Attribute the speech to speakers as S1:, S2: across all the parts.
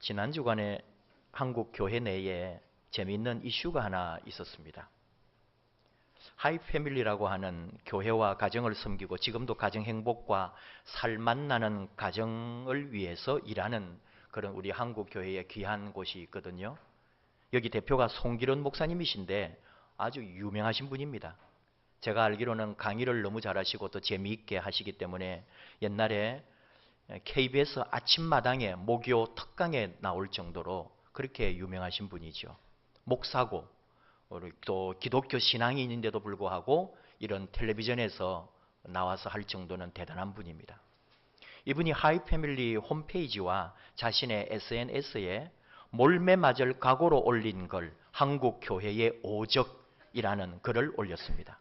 S1: 지난 주간에 한국 교회 내에 재미있는 이슈가 하나 있었습니다. 하이패밀리라고 하는 교회와 가정을 섬기고 지금도 가정 행복과 살 만나는 가정을 위해서 일하는 그런 우리 한국 교회의 귀한 곳이 있거든요. 여기 대표가 송기론 목사님이신데 아주 유명하신 분입니다. 제가 알기로는 강의를 너무 잘하시고 또 재미있게 하시기 때문에 옛날에 KBS 아침마당에 목요 특강에 나올 정도로 그렇게 유명하신 분이죠. 목사고 또 기독교 신앙인인데도 불구하고 이런 텔레비전에서 나와서 할 정도는 대단한 분입니다. 이분이 하이패밀리 홈페이지와 자신의 SNS에 몰매 맞을 각오로 올린 글 한국 교회의 오적이라는 글을 올렸습니다.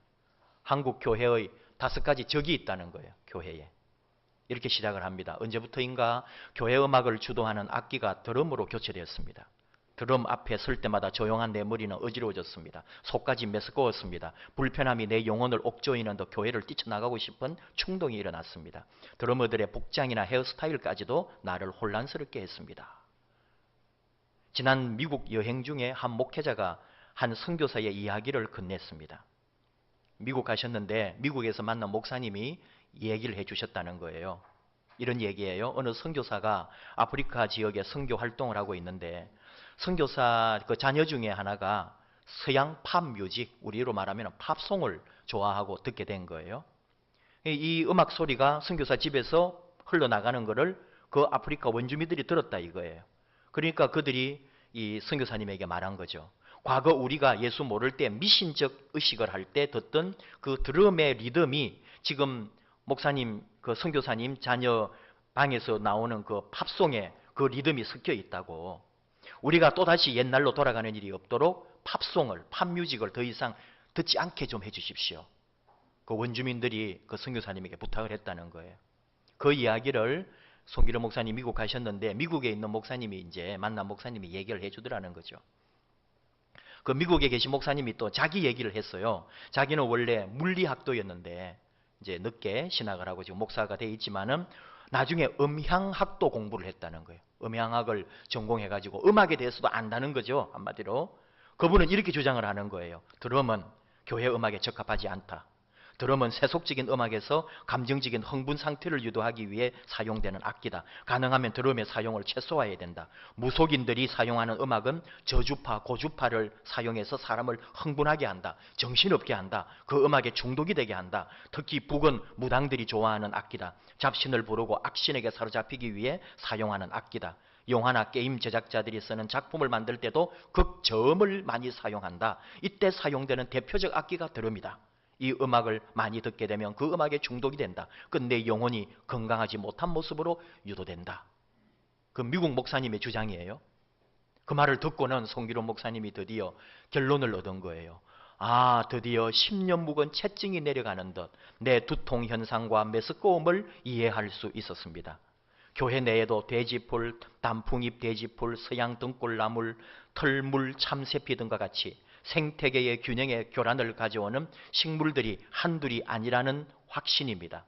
S1: 한국 교회의 5가지 적이 있다는 거예요. 교회에. 이렇게 시작을 합니다. 언제부터인가 교회 음악을 주도하는 악기가 드럼으로 교체되었습니다. 드럼 앞에 설 때마다 조용한 내 머리는 어지러워졌습니다. 속까지 메스꺼웠습니다. 불편함이 내 영혼을 옥조이는 더 교회를 뛰쳐나가고 싶은 충동이 일어났습니다. 드러머들의 복장이나 헤어스타일까지도 나를 혼란스럽게 했습니다. 지난 미국 여행 중에 한 목회자가 한 선교사의 이야기를 건넸습니다. 미국 가셨는데 미국에서 만난 목사님이 얘기를 해주셨다는 거예요. 이런 얘기예요. 어느 선교사가 아프리카 지역에 선교 활동을 하고 있는데 선교사 그 자녀 중에 하나가 서양 팝 뮤직, 우리로 말하면 팝송을 좋아하고 듣게 된 거예요. 이 음악 소리가 선교사 집에서 흘러나가는 것을 그 아프리카 원주민들이 들었다 이거예요. 그러니까 그들이 이 선교사님에게 말한 거죠. 과거 우리가 예수 모를 때 미신적 의식을 할 때 듣던 그 드럼의 리듬이 지금 목사님, 그 선교사님 자녀 방에서 나오는 그 팝송에 그 리듬이 섞여 있다고. 우리가 또다시 옛날로 돌아가는 일이 없도록 팝송을, 팝뮤직을 더 이상 듣지 않게 좀 해주십시오. 그 원주민들이 그 선교사님에게 부탁을 했다는 거예요. 그 이야기를 송기론 목사님 미국 가셨는데 미국에 있는 목사님이 이제 만난 목사님이 얘기를 해주더라는 거죠. 그 미국에 계신 목사님이 또 자기 얘기를 했어요. 자기는 원래 물리학도였는데 이제 늦게 신학을 하고 지금 목사가 돼 있지만은 나중에 음향학도 공부를 했다는 거예요. 음향학을 전공해가지고 음악에 대해서도 안다는 거죠. 한마디로. 그분은 이렇게 주장을 하는 거예요. 드럼은 교회 음악에 적합하지 않다. 드럼은 세속적인 음악에서 감정적인 흥분 상태를 유도하기 위해 사용되는 악기다. 가능하면 드럼의 사용을 최소화해야 된다. 무속인들이 사용하는 음악은 저주파, 고주파를 사용해서 사람을 흥분하게 한다. 정신없게 한다. 그 음악에 중독이 되게 한다. 특히 북은 무당들이 좋아하는 악기다. 잡신을 부르고 악신에게 사로잡히기 위해 사용하는 악기다. 영화나 게임 제작자들이 쓰는 작품을 만들 때도 극저음을 많이 사용한다. 이때 사용되는 대표적 악기가 드럼이다. 이 음악을 많이 듣게 되면 그 음악에 중독이 된다. 끝내 영혼이 건강하지 못한 모습으로 유도된다. 그 미국 목사님의 주장이에요. 그 말을 듣고는 송기론 목사님이 드디어 결론을 얻은 거예요. 아, 드디어 10년 묵은 채증이 내려가는 듯 내 두통 현상과 메스꺼움을 이해할 수 있었습니다. 교회 내에도 돼지풀, 단풍잎 돼지풀, 서양 등골나물, 털물, 참새피 등과 같이 생태계의 균형에 교란을 가져오는 식물들이 한둘이 아니라는 확신입니다.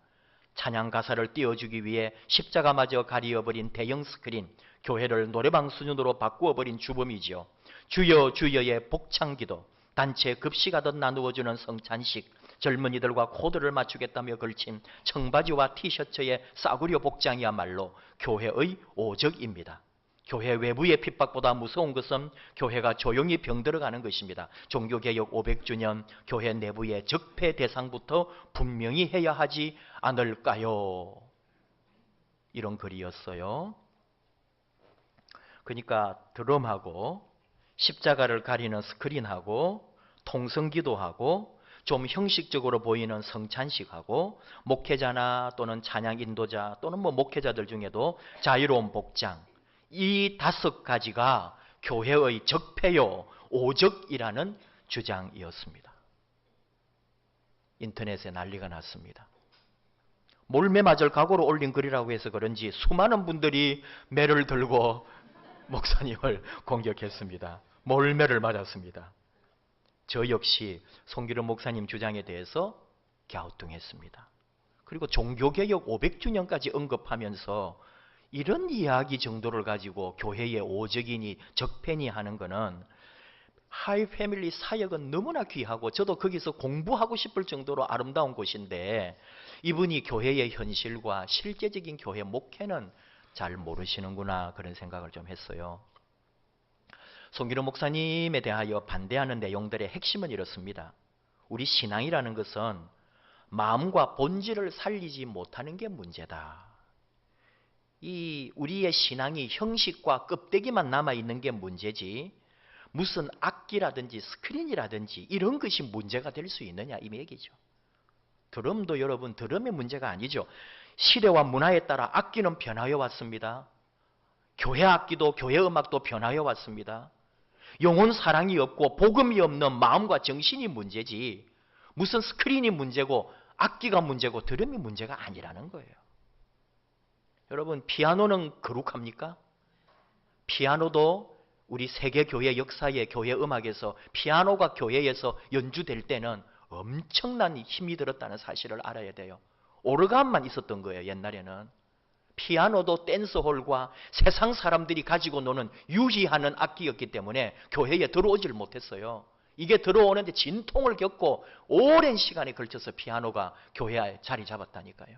S1: 찬양 가사를 띄워주기 위해 십자가마저 가리어버린 대형 스크린, 교회를 노래방 수준으로 바꾸어버린 주범이지요. 주여 주여의 복창기도, 단체 급식하듯 나누어주는 성찬식, 젊은이들과 코드를 맞추겠다며 걸친 청바지와 티셔츠의 싸구려 복장이야말로 교회의 오적입니다. 교회 외부의 핍박보다 무서운 것은 교회가 조용히 병들어가는 것입니다. 종교개혁 500주년 교회 내부의 적폐 대상부터 분명히 해야 하지 않을까요? 이런 글이었어요. 그러니까 드럼하고 십자가를 가리는 스크린하고 통성기도하고 좀 형식적으로 보이는 성찬식하고 목회자나 또는 찬양 인도자 또는 목회자들 중에도 자유로운 복장, 이 5가지가 교회의 적폐요, 오적이라는 주장이었습니다. 인터넷에 난리가 났습니다. 몰매 맞을 각오로 올린 글이라고 해서 그런지 수많은 분들이 매를 들고 목사님을 공격했습니다. 몰매를 맞았습니다. 저 역시 송기론 목사님 주장에 대해서 갸우뚱했습니다. 그리고 종교개혁 500주년까지 언급하면서 이런 이야기 정도를 가지고 교회의 오적이니 적폐니 하는 거는 하이 패밀리 사역은 너무나 귀하고 저도 거기서 공부하고 싶을 정도로 아름다운 곳인데 이분이 교회의 현실과 실제적인 교회 목회는 잘 모르시는구나 그런 생각을 좀 했어요. 송기로 목사님에 대하여 반대하는 내용들의 핵심은 이렇습니다. 우리 신앙이라는 것은 마음과 본질을 살리지 못하는 게 문제다. 이 우리의 신앙이 형식과 껍데기만 남아있는 게 문제지 무슨 악기라든지 스크린이라든지 이런 것이 문제가 될 수 있느냐 이 얘기죠. 드럼도 여러분 드럼의 문제가 아니죠. 시대와 문화에 따라 악기는 변화해 왔습니다. 교회 악기도 교회 음악도 변화해 왔습니다. 영혼 사랑이 없고 복음이 없는 마음과 정신이 문제지 무슨 스크린이 문제고 악기가 문제고 드럼이 문제가 아니라는 거예요. 여러분 피아노는 거룩합니까? 피아노도 우리 세계교회 역사의 교회 음악에서 피아노가 교회에서 연주될 때는 엄청난 힘이 들었다는 사실을 알아야 돼요. 오르간만 있었던 거예요. 옛날에는. 피아노도 댄스홀과 세상 사람들이 가지고 노는 유희하는 악기였기 때문에 교회에 들어오질 못했어요. 이게 들어오는데 진통을 겪고 오랜 시간에 걸쳐서 피아노가 교회에 자리 잡았다니까요.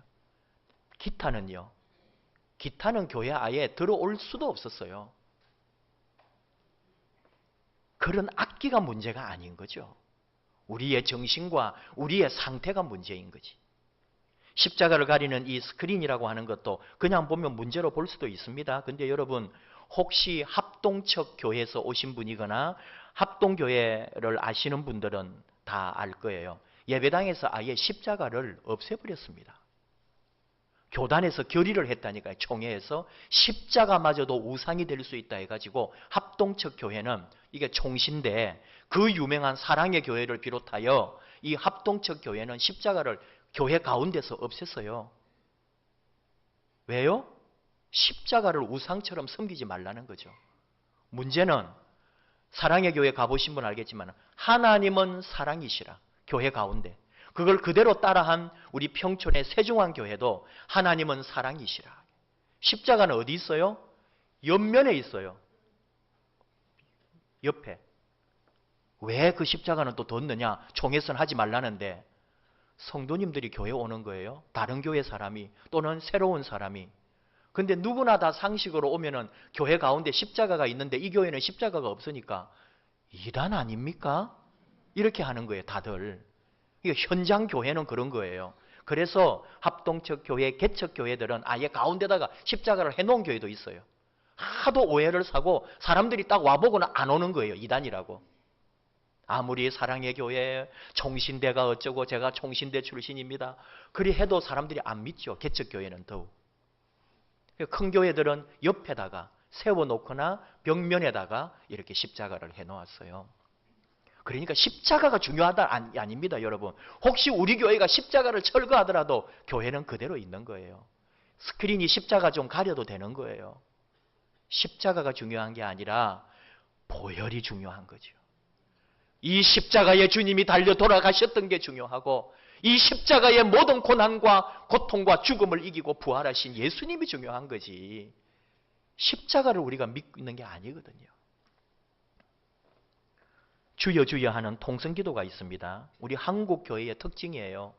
S1: 기타는요. 기타는 교회에 아예 들어올 수도 없었어요. 그런 악기가 문제가 아닌 거죠. 우리의 정신과 우리의 상태가 문제인 거지. 십자가를 가리는 이 스크린이라고 하는 것도 그냥 보면 문제로 볼 수도 있습니다. 근데 여러분 혹시 합동척 교회에서 오신 분이거나 합동교회를 아시는 분들은 다 알 거예요. 예배당에서 아예 십자가를 없애버렸습니다. 교단에서 결의를 했다니까요. 총회에서 십자가마저도 우상이 될 수 있다 해가지고 합동척 교회는 이게 총신대 그 유명한 사랑의 교회를 비롯하여 이 합동척 교회는 십자가를 교회 가운데서 없앴어요. 왜요? 십자가를 우상처럼 섬기지 말라는 거죠. 문제는 사랑의 교회 가보신 분 알겠지만 하나님은 사랑이시라. 교회 가운데. 그걸 그대로 따라한 우리 평촌의 세중앙교회도 하나님은 사랑이시라. 십자가는 어디 있어요? 옆면에 있어요. 옆에. 왜 그 십자가는 또 뒀느냐? 총회선 하지 말라는데 성도님들이 교회 오는 거예요. 다른 교회 사람이 또는 새로운 사람이. 근데 누구나 다 상식으로 오면은 교회 가운데 십자가가 있는데 이 교회는 십자가가 없으니까 이단 아닙니까? 이렇게 하는 거예요. 다들. 현장 교회는 그런 거예요. 그래서 합동척 교회, 개척 교회들은 아예 가운데다가 십자가를 해놓은 교회도 있어요. 하도 오해를 사고 사람들이 딱 와보고는 안 오는 거예요. 이단이라고. 아무리 사랑의 교회, 총신대가 어쩌고 제가 총신대 출신입니다. 그리 해도 사람들이 안 믿죠. 개척 교회는 더욱. 큰 교회들은 옆에다가 세워놓거나 벽면에다가 이렇게 십자가를 해놓았어요. 그러니까 십자가가 중요하다 아닙니다, 여러분. 혹시 우리 교회가 십자가를 철거하더라도 교회는 그대로 있는 거예요. 스크린이 십자가 좀 가려도 되는 거예요. 십자가가 중요한 게 아니라 보혈이 중요한 거죠. 이 십자가에 주님이 달려 돌아가셨던 게 중요하고 이 십자가의 모든 고난과 고통과 죽음을 이기고 부활하신 예수님이 중요한 거지. 십자가를 우리가 믿는 게 아니거든요. 주여 주여 하는 통성기도가 있습니다. 우리 한국 교회의 특징이에요.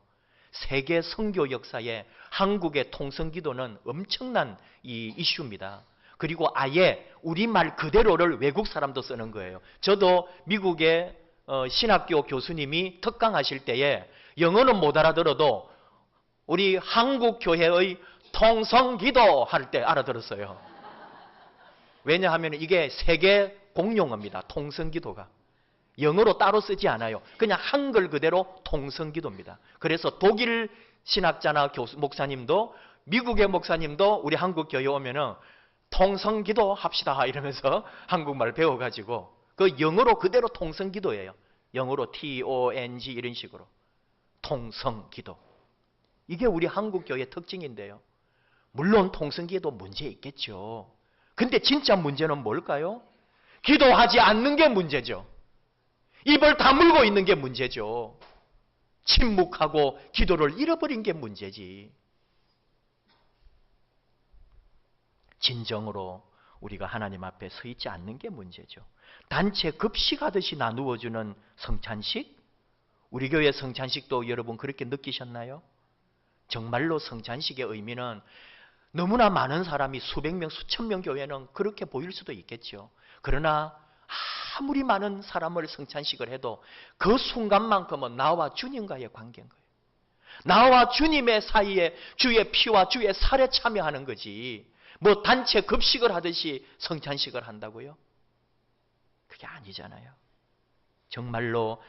S1: 세계 선교 역사에 한국의 통성기도는 엄청난 이 이슈입니다. 그리고 아예 우리말 그대로를 외국 사람도 쓰는 거예요. 저도 미국의 신학교 교수님이 특강하실 때에 영어는 못 알아들어도 우리 한국 교회의 통성기도 할 때 알아들었어요. 왜냐하면 이게 세계 공용어입니다. 통성기도가. 영어로 따로 쓰지 않아요. 그냥 한글 그대로 통성기도입니다. 그래서 독일 신학자나 목사님도 미국의 목사님도 우리 한국 교회 오면은 통성기도 합시다 이러면서 한국말 배워가지고 그 영어로 그대로 통성기도예요. 영어로 TONG 이런 식으로 통성기도. 이게 우리 한국 교회의 특징인데요. 물론 통성기도 문제 있겠죠. 근데 진짜 문제는 뭘까요? 기도하지 않는 게 문제죠. 입을 다물고 있는 게 문제죠. 침묵하고 기도를 잃어버린 게 문제지. 진정으로 우리가 하나님 앞에 서 있지 않는 게 문제죠. 단체 급식하듯이 나누어주는 성찬식? 우리 교회 성찬식도 여러분 그렇게 느끼셨나요? 정말로 성찬식의 의미는 너무나 많은 사람이 수백 명, 수천 명 교회는 그렇게 보일 수도 있겠죠. 그러나 아무리 많은 사람을 성찬식을 해도 그 순간만큼은 나와 주님과의 관계인 거예요. 나와 주님의 사이에 주의 피와 주의 살에 참여하는 거지. 뭐 단체 급식을 하듯이 성찬식을 한다고요? 그게 아니잖아요. 정말로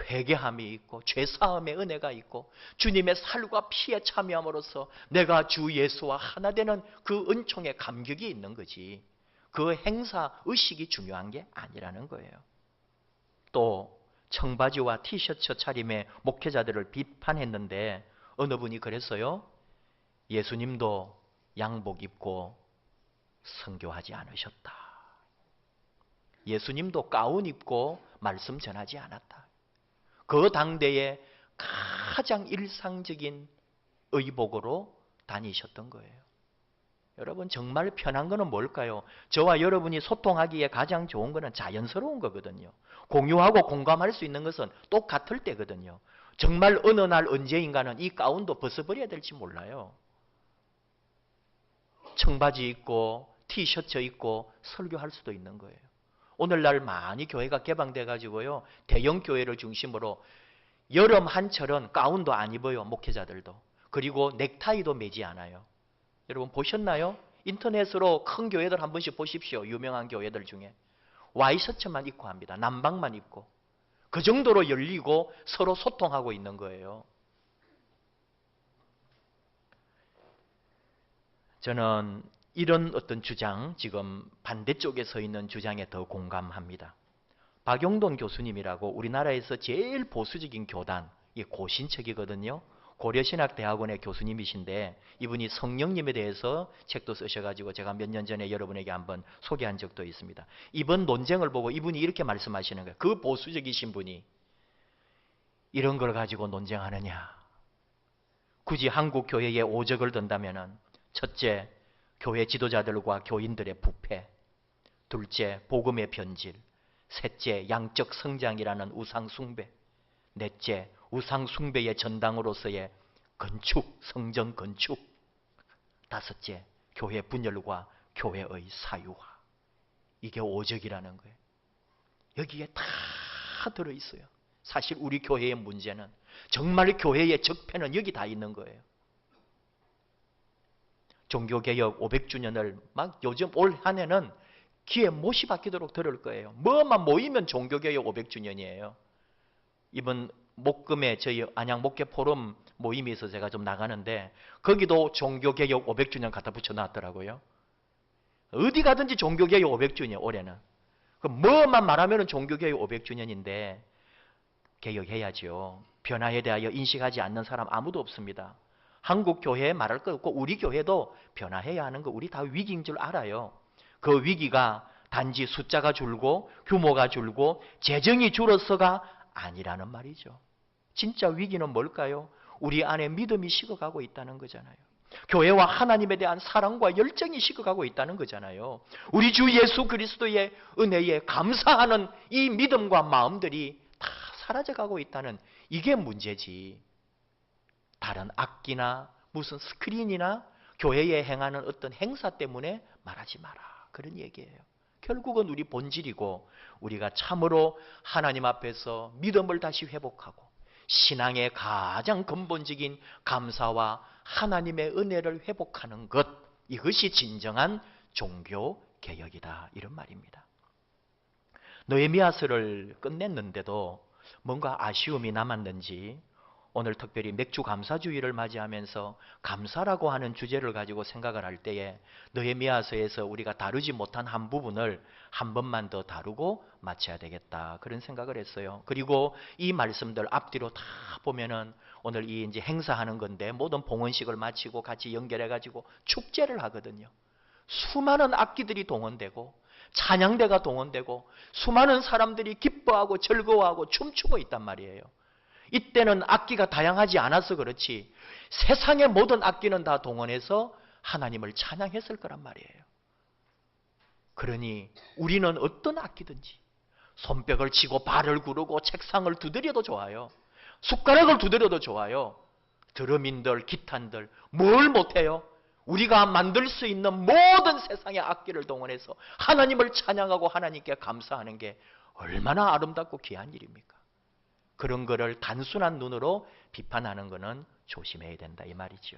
S1: 회개함이 있고 죄사함의 은혜가 있고 주님의 살과 피에 참여함으로써 내가 주 예수와 하나 되는 그 은총의 감격이 있는 거지. 그 행사 의식이 중요한 게 아니라는 거예요. 또 청바지와 티셔츠 차림의 목회자들을 비판했는데 어느 분이 그랬어요. 예수님도 양복 입고 선교하지 않으셨다. 예수님도 가운 입고 말씀 전하지 않았다. 그 당대에 가장 일상적인 의복으로 다니셨던 거예요. 여러분 정말 편한 거는 뭘까요? 저와 여러분이 소통하기에 가장 좋은 거는 자연스러운 거거든요. 공유하고 공감할 수 있는 것은 똑같을 때거든요. 정말 어느 날 언제인가는 이 가운도 벗어버려야 될지 몰라요. 청바지 입고 티셔츠 입고 설교할 수도 있는 거예요. 오늘날 많이 교회가 개방돼 가지고요. 대형 교회를 중심으로 여름 한철은 가운도 안 입어요. 목회자들도. 그리고 넥타이도 매지 않아요. 여러분 보셨나요? 인터넷으로 큰 교회들 한 번씩 보십시오. 유명한 교회들 중에. 와이셔츠만 입고 합니다. 남방만 입고. 그 정도로 열리고 서로 소통하고 있는 거예요. 저는 이런 어떤 주장, 지금 반대쪽에 서 있는 주장에 더 공감합니다. 박용돈 교수님이라고 우리나라에서 제일 보수적인 교단, 이게 고신척이거든요. 고려신학대학원의 교수님이신데 이분이 성령님에 대해서 책도 쓰셔가지고 제가 몇 년 전에 여러분에게 한번 소개한 적도 있습니다. 이번 논쟁을 보고 이분이 이렇게 말씀하시는 거예요. 그 보수적이신 분이 이런 걸 가지고 논쟁하느냐. 굳이 한국 교회에 오적을 든다면은 첫째, 교회 지도자들과 교인들의 부패. 둘째, 복음의 변질. 셋째, 양적 성장이라는 우상 숭배. 넷째, 우상 숭배의 전당으로서의 건축, 성전 건축. 다섯째, 교회 분열과 교회의 사유화. 이게 오적이라는 거예요. 여기에 다 들어있어요. 사실 우리 교회의 문제는 정말 교회의 적폐는 여기 다 있는 거예요. 종교개혁 500주년을 막 요즘 올 한 해는 귀에 못이 박히도록 들을 거예요. 뭐만 모이면 종교개혁 500주년이에요. 이번 목금에 저희 안양 목회 포럼 모임이 있어서 제가 좀 나가는데 거기도 종교개혁 500주년 갖다 붙여놨더라고요. 어디 가든지 종교개혁 500주년 올해는. 뭐만 말하면 종교개혁 500주년인데 개혁해야죠. 변화에 대하여 인식하지 않는 사람 아무도 없습니다. 한국 교회에 말할 것 없고 우리 교회도 변화해야 하는 거 우리 다 위기인 줄 알아요. 그 위기가 단지 숫자가 줄고 규모가 줄고 재정이 줄어서가 아니라는 말이죠. 진짜 위기는 뭘까요? 우리 안에 믿음이 식어가고 있다는 거잖아요. 교회와 하나님에 대한 사랑과 열정이 식어가고 있다는 거잖아요. 우리 주 예수 그리스도의 은혜에 감사하는 이 믿음과 마음들이 다 사라져가고 있다는 이게 문제지. 다른 악기나 무슨 스크린이나 교회에 행하는 어떤 행사 때문에 말하지 마라. 그런 얘기예요. 결국은 우리 본질이고 우리가 참으로 하나님 앞에서 믿음을 다시 회복하고 신앙의 가장 근본적인 감사와 하나님의 은혜를 회복하는 것, 이것이 진정한 종교개혁이다. 이런 말입니다. 느헤미야서를 끝냈는데도 뭔가 아쉬움이 남았는지 오늘 특별히 맥주 감사주의를 맞이하면서 감사라고 하는 주제를 가지고 생각을 할 때에 느헤미야서에서 우리가 다루지 못한 한 부분을 한 번만 더 다루고 마쳐야 되겠다. 그런 생각을 했어요. 그리고 이 말씀들 앞뒤로 다 보면은 오늘 이 이제 행사하는 건데 모든 봉헌식을 마치고 같이 연결해 가지고 축제를 하거든요. 수많은 악기들이 동원되고 찬양대가 동원되고 수많은 사람들이 기뻐하고 즐거워하고 춤추고 있단 말이에요. 이때는 악기가 다양하지 않아서 그렇지 세상의 모든 악기는 다 동원해서 하나님을 찬양했을 거란 말이에요. 그러니 우리는 어떤 악기든지 손뼉을 치고 발을 구르고 책상을 두드려도 좋아요. 숟가락을 두드려도 좋아요. 드럼인들, 기타인들 뭘 못해요? 우리가 만들 수 있는 모든 세상의 악기를 동원해서 하나님을 찬양하고 하나님께 감사하는 게 얼마나 아름답고 귀한 일입니까? 그런 거를 단순한 눈으로 비판하는 것은 조심해야 된다 이 말이죠.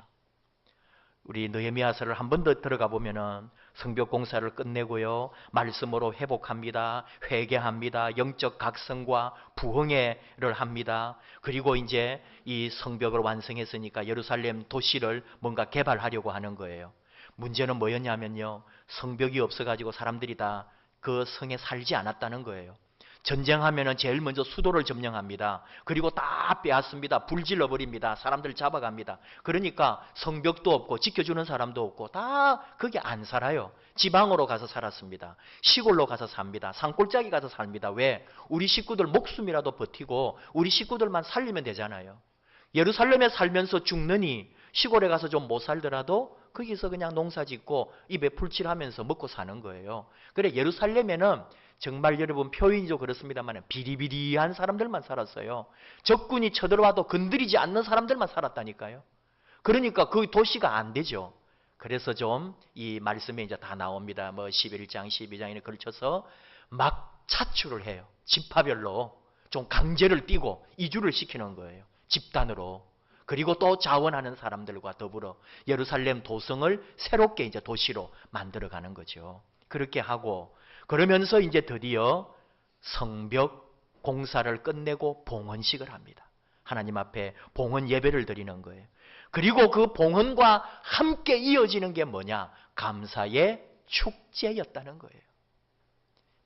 S1: 우리 느헤미야서를 한 번 더 들어가 보면은 성벽 공사를 끝내고요, 말씀으로 회복합니다, 회개합니다, 영적 각성과 부흥회를 합니다. 그리고 이제 이 성벽을 완성했으니까 예루살렘 도시를 뭔가 개발하려고 하는 거예요. 문제는 뭐였냐면요, 성벽이 없어가지고 사람들이 다 그 성에 살지 않았다는 거예요. 전쟁하면은 제일 먼저 수도를 점령합니다. 그리고 다 빼앗습니다. 불질러 버립니다. 사람들 잡아갑니다. 그러니까 성벽도 없고 지켜주는 사람도 없고 다 거기 안 살아요. 지방으로 가서 살았습니다. 시골로 가서 삽니다. 산골짜기 가서 삽니다. 왜? 우리 식구들 목숨이라도 버티고 우리 식구들만 살리면 되잖아요. 예루살렘에 살면서 죽느니 시골에 가서 좀 못 살더라도 거기서 그냥 농사 짓고 입에 풀칠하면서 먹고 사는 거예요. 그래, 예루살렘에는 정말 여러분 표현이죠, 그렇습니다만 비리비리한 사람들만 살았어요. 적군이 쳐들어와도 건드리지 않는 사람들만 살았다니까요. 그러니까 그 도시가 안 되죠. 그래서 좀 이 말씀에 이제 다 나옵니다. 뭐 11장, 12장에 걸쳐서 막 차출을 해요. 지파별로 좀 강제를 띠고 이주를 시키는 거예요. 집단으로. 그리고 또 자원하는 사람들과 더불어 예루살렘 도성을 새롭게 이제 도시로 만들어가는 거죠. 그렇게 하고 그러면서 이제 드디어 성벽 공사를 끝내고 봉헌식을 합니다. 하나님 앞에 봉헌 예배를 드리는 거예요. 그리고 그 봉헌과 함께 이어지는 게 뭐냐? 감사의 축제였다는 거예요.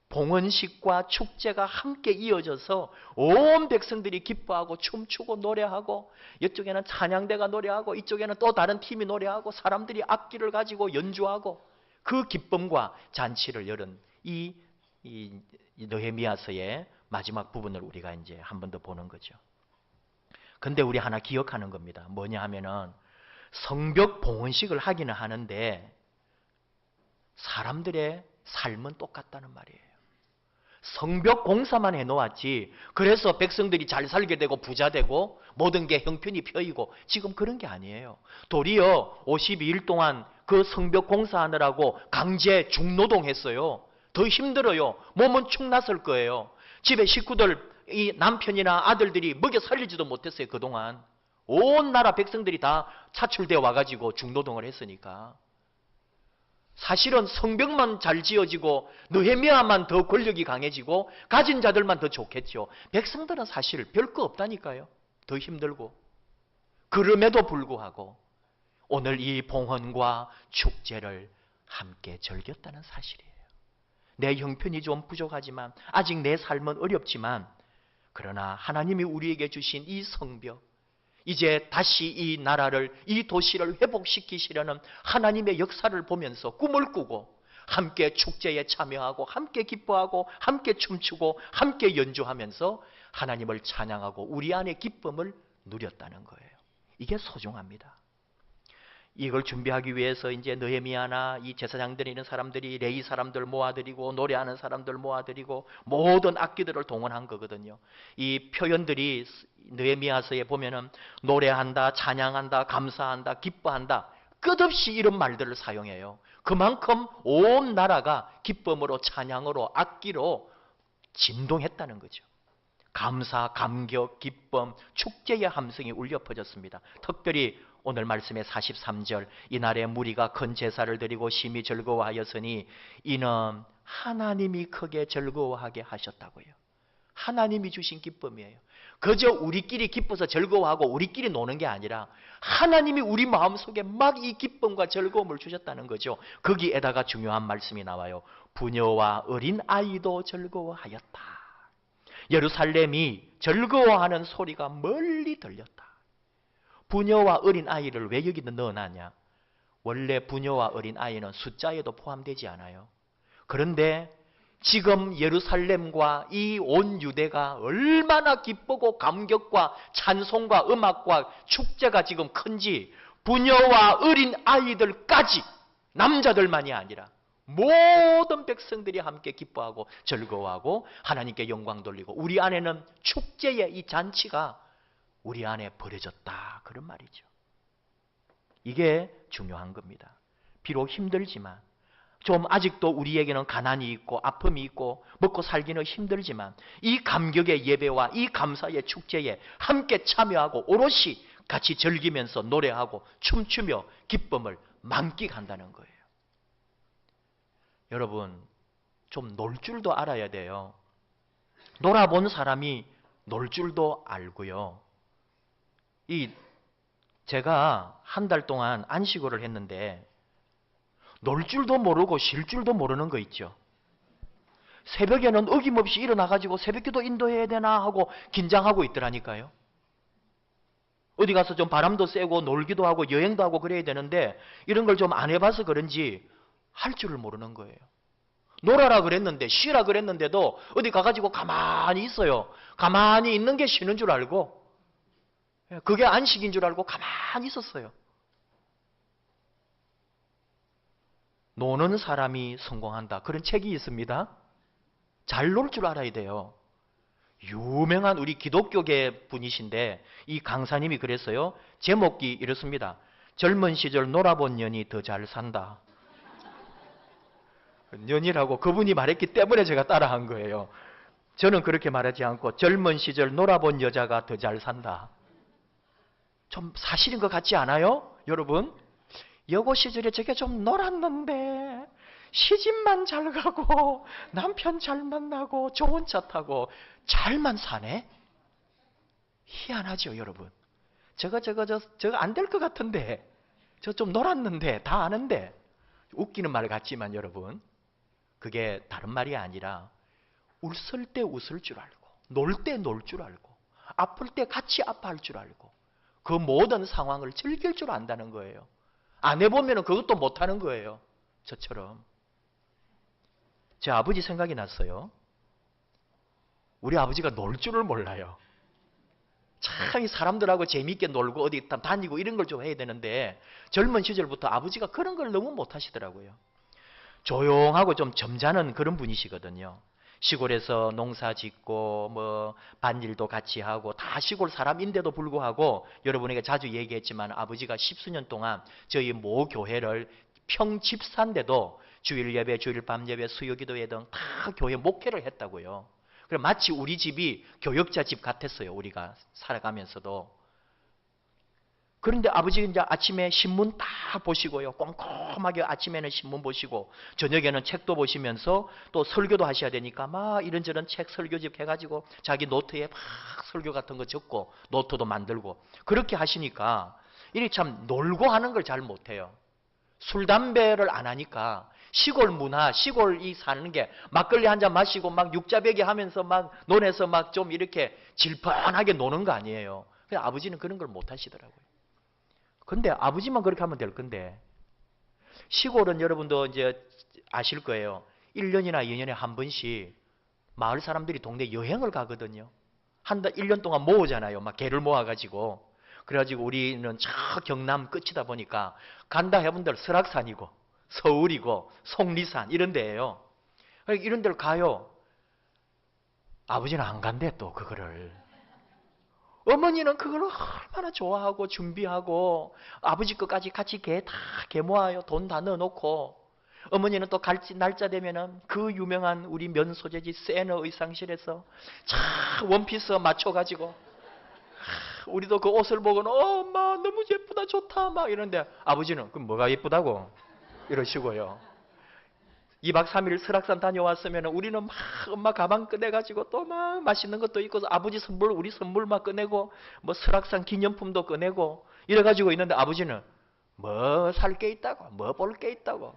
S1: 봉헌식과 축제가 함께 이어져서 온 백성들이 기뻐하고 춤추고 노래하고, 이쪽에는 찬양대가 노래하고 이쪽에는 또 다른 팀이 노래하고 사람들이 악기를 가지고 연주하고, 그 기쁨과 잔치를 열은 이 느헤미야서의 마지막 부분을 우리가 이제 한 번 더 보는 거죠. 근데 우리 하나 기억하는 겁니다. 뭐냐 하면은 성벽 봉헌식을 하기는 하는데 사람들의 삶은 똑같다는 말이에요. 성벽 공사만 해놓았지 그래서 백성들이 잘 살게 되고 부자 되고 모든 게 형편이 펴이고 지금 그런 게 아니에요. 도리어 52일 동안 그 성벽 공사하느라고 강제 중노동했어요. 더 힘들어요. 몸은 축 났을 거예요. 집에 식구들, 이 남편이나 아들들이 먹여 살리지도 못했어요. 그동안 온 나라 백성들이 다 차출되어 와가지고 중노동을 했으니까. 사실은 성벽만 잘 지어지고 느헤미야만 더 권력이 강해지고 가진 자들만 더 좋겠죠. 백성들은 사실 별거 없다니까요. 더 힘들고. 그럼에도 불구하고 오늘 이 봉헌과 축제를 함께 즐겼다는 사실이에요. 내 형편이 좀 부족하지만 아직 내 삶은 어렵지만 그러나 하나님이 우리에게 주신 이 성벽, 이제 다시 이 나라를, 이 도시를 회복시키시려는 하나님의 역사를 보면서 꿈을 꾸고 함께 축제에 참여하고 함께 기뻐하고 함께 춤추고 함께 연주하면서 하나님을 찬양하고 우리 안의 기쁨을 누렸다는 거예요. 이게 소중합니다. 이걸 준비하기 위해서 이제 느헤미야나 이 제사장들이 있는 사람들이 레위 사람들 모아들이고 노래하는 사람들 모아들이고 모든 악기들을 동원한 거거든요. 이 표현들이 느헤미야서에 보면은 노래한다, 찬양한다, 감사한다, 기뻐한다, 끝없이 이런 말들을 사용해요. 그만큼 온 나라가 기쁨으로 찬양으로 악기로 진동했다는 거죠. 감사, 감격, 기쁨, 축제의 함성이 울려 퍼졌습니다. 특별히 오늘 말씀의 43절, 이날에 무리가 큰 제사를 드리고 심히 즐거워하였으니 이는 하나님이 크게 즐거워하게 하셨다고요. 하나님이 주신 기쁨이에요. 그저 우리끼리 기뻐서 즐거워하고 우리끼리 노는 게 아니라 하나님이 우리 마음속에 막 이 기쁨과 즐거움을 주셨다는 거죠. 거기에다가 중요한 말씀이 나와요. 부녀와 어린 아이도 즐거워하였다. 예루살렘이 즐거워하는 소리가 멀리 들렸다. 부녀와 어린 아이를 왜 여기다 넣어놨냐? 원래 부녀와 어린 아이는 숫자에도 포함되지 않아요. 그런데 지금 예루살렘과 이 온 유대가 얼마나 기쁘고 감격과 찬송과 음악과 축제가 지금 큰지 부녀와 어린 아이들까지, 남자들만이 아니라 모든 백성들이 함께 기뻐하고 즐거워하고 하나님께 영광 돌리고 우리 안에는 축제의 이 잔치가 우리 안에 벌어졌다. 그런 말이죠. 이게 중요한 겁니다. 비록 힘들지만 좀 아직도 우리에게는 가난이 있고 아픔이 있고 먹고 살기는 힘들지만 이 감격의 예배와 이 감사의 축제에 함께 참여하고 오롯이 같이 즐기면서 노래하고 춤추며 기쁨을 만끽한다는 거예요. 여러분, 좀 놀 줄도 알아야 돼요. 놀아본 사람이 놀 줄도 알고요. 제가 한 달 동안 안식월을 했는데 놀 줄도 모르고 쉴 줄도 모르는 거 있죠. 새벽에는 어김없이 일어나가지고 새벽기도 인도해야 되나 하고 긴장하고 있더라니까요. 어디 가서 좀 바람도 쐬고 놀기도 하고 여행도 하고 그래야 되는데 이런 걸 좀 안 해봐서 그런지 할 줄을 모르는 거예요. 놀아라 그랬는데 쉬라 그랬는데도 어디 가가지고 가만히 있어요. 가만히 있는 게 쉬는 줄 알고 그게 안식인 줄 알고 가만히 있었어요. 노는 사람이 성공한다. 그런 책이 있습니다. 잘 놀 줄 알아야 돼요. 유명한 우리 기독교계 분이신데 이 강사님이 그랬어요. 제목이 이렇습니다. 젊은 시절 놀아본 년이 더 잘 산다. 년이라고 그분이 말했기 때문에 제가 따라한 거예요. 저는 그렇게 말하지 않고 젊은 시절 놀아본 여자가 더 잘 산다. 좀 사실인 것 같지 않아요? 여러분? 여고 시절에 저게 좀 놀았는데 시집만 잘 가고 남편 잘 만나고 좋은 차 타고 잘만 사네? 희한하죠, 여러분. 저거 안 될 것 같은데 저 좀 놀았는데 다 아는데 웃기는 말 같지만 여러분 그게 다른 말이 아니라 웃을 때 웃을 줄 알고 놀 때 놀 줄 알고 아플 때 같이 아파할 줄 알고 그 모든 상황을 즐길 줄 안다는 거예요. 안 해보면 그것도 못하는 거예요. 저처럼. 제 아버지 생각이 났어요. 우리 아버지가 놀 줄을 몰라요. 참 사람들하고 재미있게 놀고 어디 다니고 이런 걸 좀 해야 되는데 젊은 시절부터 아버지가 그런 걸 너무 못하시더라고요. 조용하고 좀 점잖은 그런 분이시거든요. 시골에서 농사 짓고 뭐 밭일도 같이 하고 다 시골 사람인데도 불구하고 여러분에게 자주 얘기했지만 아버지가 10수년 동안 저희 모 교회를 평집사인데도 주일 예배, 주일 밤 예배, 수요기도회 등 다 교회 목회를 했다고요. 그래서 마치 우리 집이 교역자 집 같았어요. 우리가 살아가면서도. 그런데 아버지가 이제 아침에 신문 딱 보시고요. 꼼꼼하게 아침에는 신문 보시고 저녁에는 책도 보시면서 또 설교도 하셔야 되니까 막 이런저런 책 설교집 해가지고 자기 노트에 막 설교 같은 거 적고 노트도 만들고 그렇게 하시니까 이렇게 참 놀고 하는 걸 잘 못해요. 술, 담배를 안 하니까 시골 문화, 시골이 사는 게 막걸리 한 잔 마시고 막 육자배기 하면서 막 논에서 막 좀 이렇게 질펀하게 노는 거 아니에요. 그래서 아버지는 그런 걸 못 하시더라고요. 근데 아버지만 그렇게 하면 될 건데 시골은 여러분도 이제 아실 거예요. 1년이나 2년에 한 번씩 마을 사람들이 동네 여행을 가거든요. 1년 동안 모으잖아요. 막 개를 모아가지고. 그래가지고 우리는 저 경남 끝이다 보니까 간다 해본들 설악산이고 서울이고 속리산 이런 데예요. 이런 데를 가요. 아버지는 안 간대 또 그거를. 어머니는 그걸 얼마나 좋아하고 준비하고 아버지 것까지 같이 개 모아요. 돈 다 넣어놓고 어머니는 또 날짜 되면은 그 유명한 우리 면 소재지 세너 의상실에서 참 원피스 맞춰가지고 우리도 그 옷을 보고는 엄마 너무 예쁘다 좋다 막 이러는데 아버지는 그럼 뭐가 예쁘다고 이러시고요. 2박 3일 설악산 다녀왔으면 우리는 막 엄마 가방 꺼내가지고 또 막 맛있는 것도 있고 아버지 선물 우리 선물 막 꺼내고 뭐 설악산 기념품도 꺼내고 이래가지고 있는데 아버지는 뭐 살 게 있다고 뭐 볼 게 있다고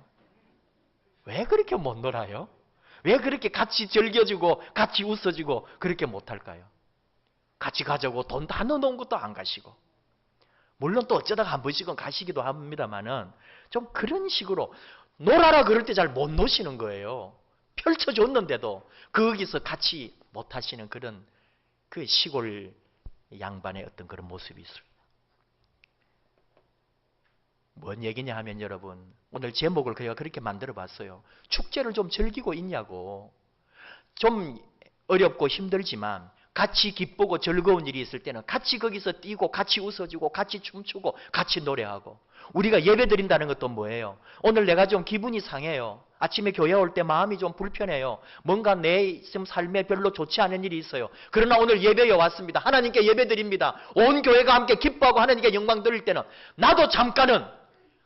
S1: 왜 그렇게 못 놀아요? 왜 그렇게 같이 즐겨주고 같이 웃어주고 그렇게 못할까요? 같이 가자고 돈 다 넣어놓은 것도 안 가시고 물론 또 어쩌다가 한 번씩은 가시기도 합니다만은 좀 그런 식으로 놀아라 그럴 때 잘 못 노시는 거예요. 펼쳐줬는데도 거기서 같이 못 하시는 그런 그 시골 양반의 어떤 그런 모습이 있습니다. 뭔 얘기냐 하면 여러분, 오늘 제목을 제가 그렇게 만들어 봤어요. 축제를 좀 즐기고 있냐고. 좀 어렵고 힘들지만 같이 기쁘고 즐거운 일이 있을 때는 같이 거기서 뛰고 같이 웃어주고 같이 춤추고 같이 노래하고. 우리가 예배 드린다는 것도 뭐예요? 오늘 내가 좀 기분이 상해요. 아침에 교회 올 때 마음이 좀 불편해요. 뭔가 내 지금 삶에 별로 좋지 않은 일이 있어요. 그러나 오늘 예배에 왔습니다. 하나님께 예배 드립니다. 온 교회가 함께 기뻐하고 하나님께 영광 드릴 때는 나도 잠깐은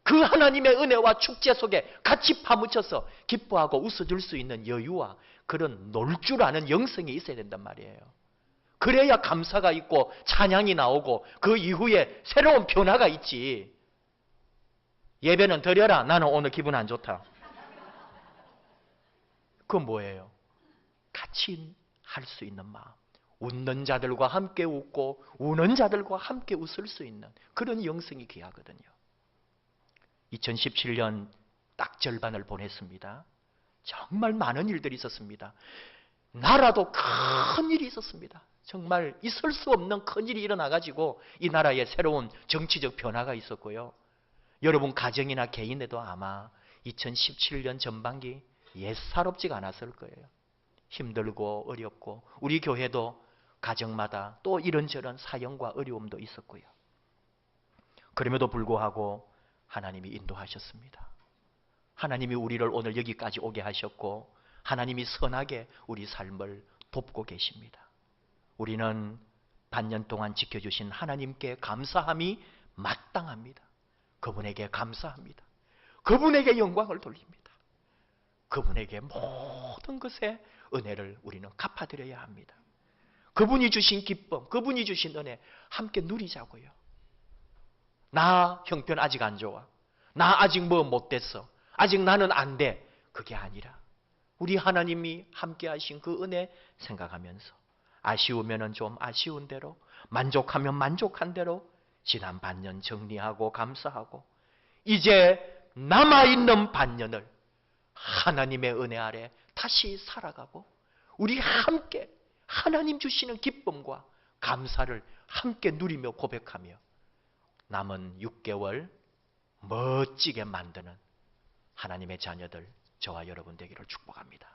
S1: 그 하나님의 은혜와 축제 속에 같이 파묻혀서 기뻐하고 웃어줄 수 있는 여유와 그런 놀 줄 아는 영성이 있어야 된단 말이에요. 그래야 감사가 있고 찬양이 나오고 그 이후에 새로운 변화가 있지. 예배는 드려라. 나는 오늘 기분 안 좋다. 그건 뭐예요? 같이 할 수 있는 마음. 웃는 자들과 함께 웃고 우는 자들과 함께 웃을 수 있는 그런 영성이 귀하거든요. 2017년 딱 절반을 보냈습니다. 정말 많은 일들이 있었습니다. 나라도 큰 일이 있었습니다. 정말 있을 수 없는 큰 일이 일어나가지고 이 나라에 새로운 정치적 변화가 있었고요. 여러분 가정이나 개인에도 아마 2017년 전반기 예사롭지가 않았을 거예요. 힘들고 어렵고 우리 교회도 가정마다 또 이런저런 사연과 어려움도 있었고요. 그럼에도 불구하고 하나님이 인도하셨습니다. 하나님이 우리를 오늘 여기까지 오게 하셨고 하나님이 선하게 우리 삶을 돕고 계십니다. 우리는 반년 동안 지켜주신 하나님께 감사함이 마땅합니다. 그분에게 감사합니다. 그분에게 영광을 돌립니다. 그분에게 모든 것에 은혜를 우리는 갚아드려야 합니다. 그분이 주신 기쁨, 그분이 주신 은혜 함께 누리자고요. 나 형편 아직 안 좋아. 나 아직 뭐 못됐어. 아직 나는 안 돼. 그게 아니라 우리 하나님이 함께 하신 그 은혜 생각하면서 아쉬우면 좀 아쉬운 대로, 만족하면 만족한 대로 지난 반년 정리하고 감사하고 이제 남아있는 반년을 하나님의 은혜 아래 다시 살아가고 우리 함께 하나님 주시는 기쁨과 감사를 함께 누리며 고백하며 남은 6개월 멋지게 만드는 하나님의 자녀들 저와 여러분 되기를 축복합니다.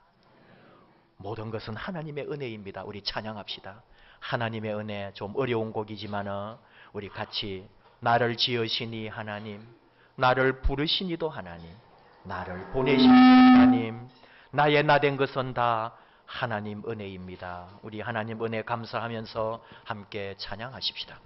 S1: 모든 것은 하나님의 은혜입니다. 우리 찬양합시다. 하나님의 은혜. 좀 어려운 곡이지만 우리 같이 나를 지으시니 하나님, 나를 부르시니도 하나님, 나를 보내시니 하나님, 나의 나된 것은 다 하나님 은혜입니다. 우리 하나님 은혜 감사하면서 함께 찬양하십시다.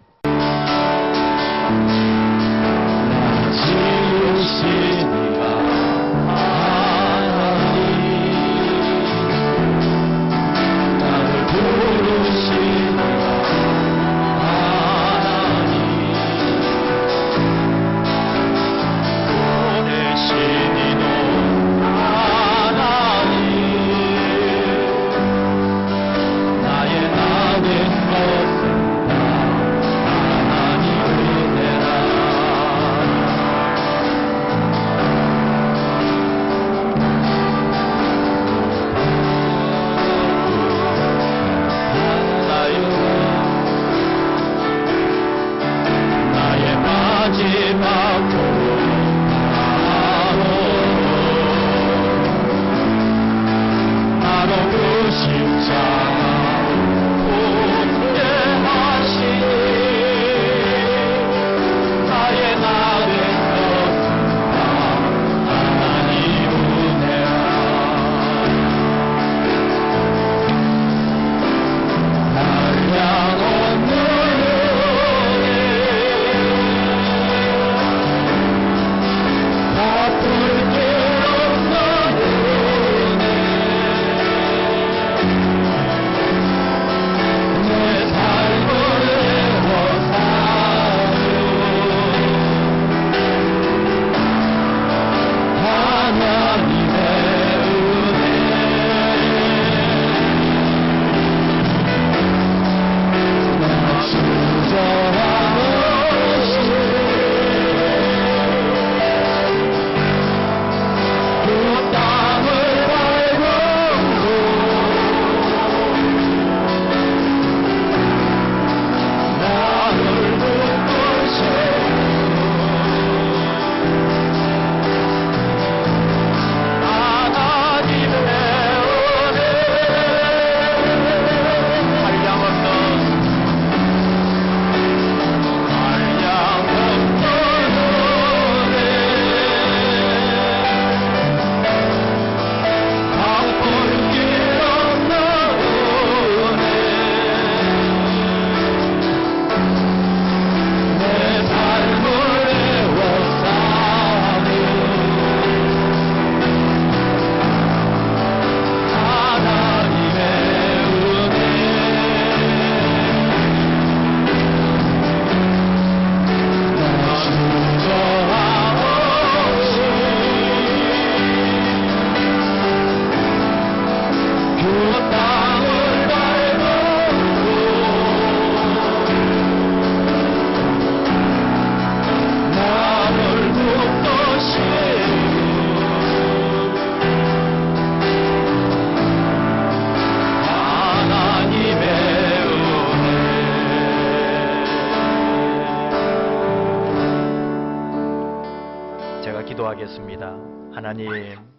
S1: 기도하겠습니다. 하나님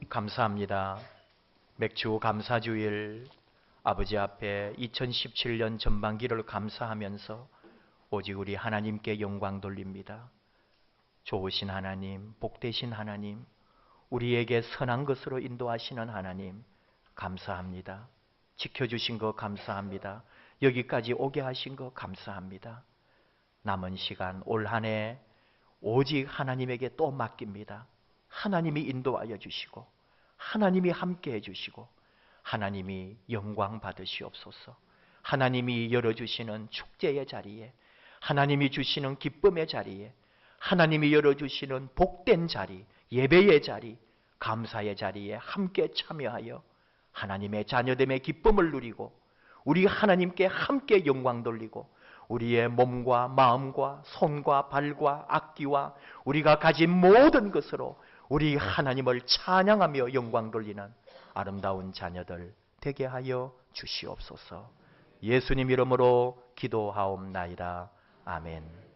S1: 감사합니다. 맥주 감사주일 아버지 앞에 2017년 전반기를 감사하면서 오직 우리 하나님께 영광 돌립니다. 좋으신 하나님, 복되신 하나님, 우리에게 선한 것으로 인도하시는 하나님 감사합니다. 지켜주신 거 감사합니다. 여기까지 오게 하신 거 감사합니다. 남은 시간 올 한 해 오직 하나님에게 또 맡깁니다. 하나님이 인도하여 주시고 하나님이 함께해 주시고 하나님이 영광 받으시옵소서. 하나님이 열어주시는 축제의 자리에, 하나님이 주시는 기쁨의 자리에, 하나님이 열어주시는 복된 자리, 예배의 자리, 감사의 자리에 함께 참여하여 하나님의 자녀됨의 기쁨을 누리고 우리 하나님께 함께 영광 돌리고 우리의 몸과 마음과 손과 발과 악기와 우리가 가진 모든 것으로 우리 하나님을 찬양하며 영광 돌리는 아름다운 자녀들 되게 하여 주시옵소서. 예수님 이름으로 기도하옵나이다. 아멘.